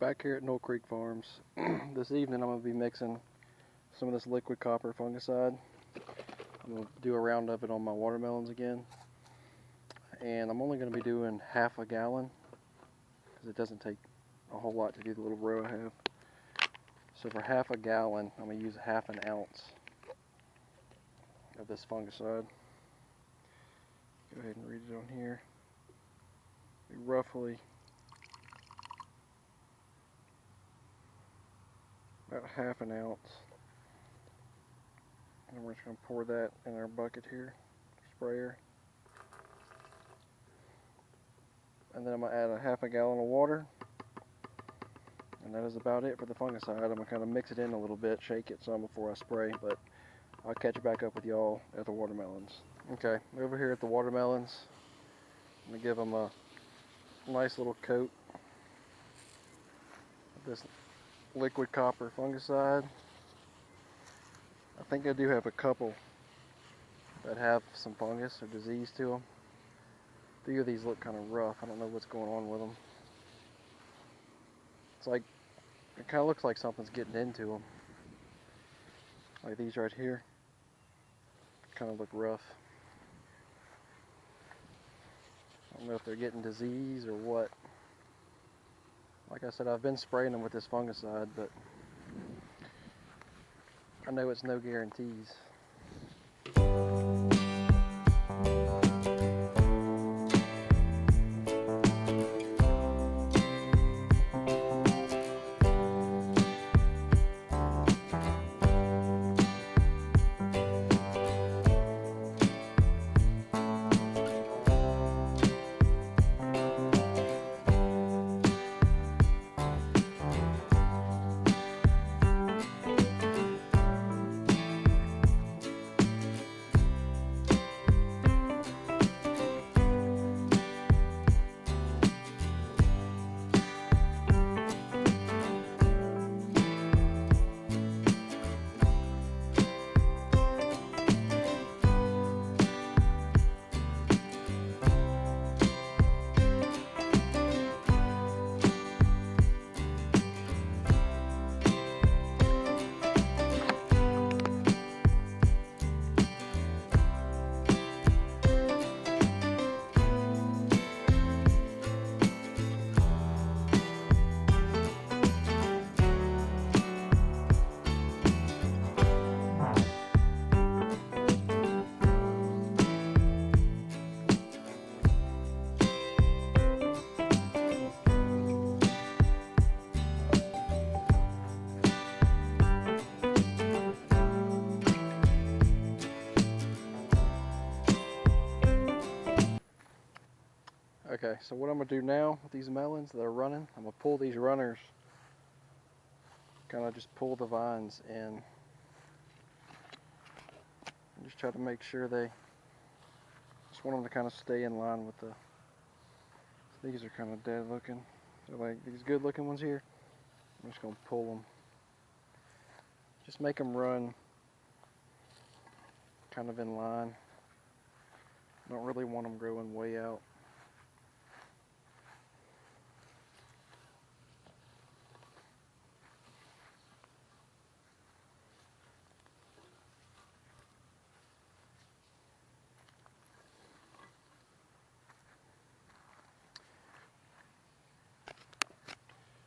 back here at Knoll Creek Farms. This evening I'm going to be mixing some of this liquid copper fungicide. I'm going to do a round of it on my watermelons again. And I'm only going to be doing half a gallon because it doesn't take a whole lot to do the little row I have. So for half a gallon, I'm going to use half an ounce of this fungicide. Go ahead and read it on here. Roughly about half an ounce. And we're just going to pour that in our bucket here, sprayer. And then I'm going to add a half a gallon of water. And that is about it for the fungicide. I'm going to kind of mix it in a little bit, shake it some before I spray, but I'll catch back up with y'all at the watermelons. Okay, over here at the watermelons, I'm going to give them a nice little coat of this liquid copper fungicide. I think I do have a couple that have some fungus or disease to them. A few of these look kind of rough. I don't know what's going on with them. It's like, it kind of looks like something's getting into them. Like these right here, kind of look rough. I don't know if they're getting disease or what. Like I said, I've been spraying them with this fungicide, but I know it's no guarantees. Okay, so what I'm going to do now with these melons that are running, I'm going to pull these runners, kind of just pull the vines in. And just try to make sure just want them to kind of stay in line with these are kind of dead looking. So like these good looking ones here, I'm just going to pull them. Just make them run kind of in line. Don't really want them growing way out.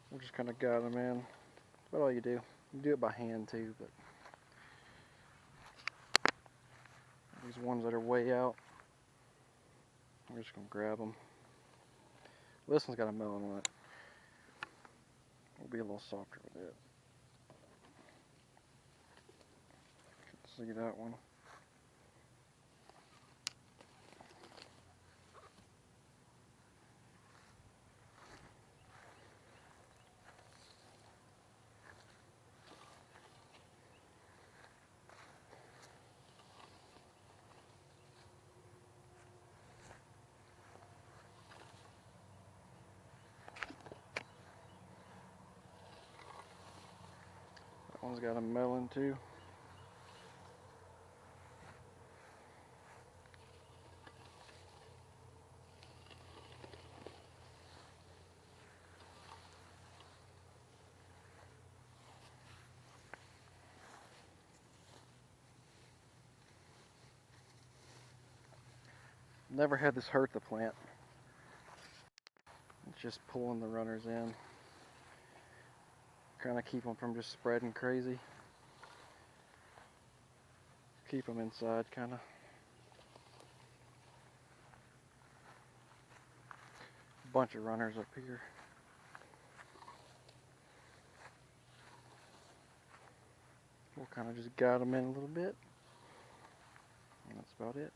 We'll just kind of guide them in. That's about all you do. You can do it by hand too, but these ones that are way out, we're just going to grab them. Well, this one's got a melon on it. It'll be a little softer with it. You can see that one. That one's got a melon too. never had this hurt the plant. It's just pulling the runners in. Kind of keep them from just spreading crazy. Keep them inside, kind of. Bunch of runners up here. We'll kind of just guide them in a little bit. And that's about it.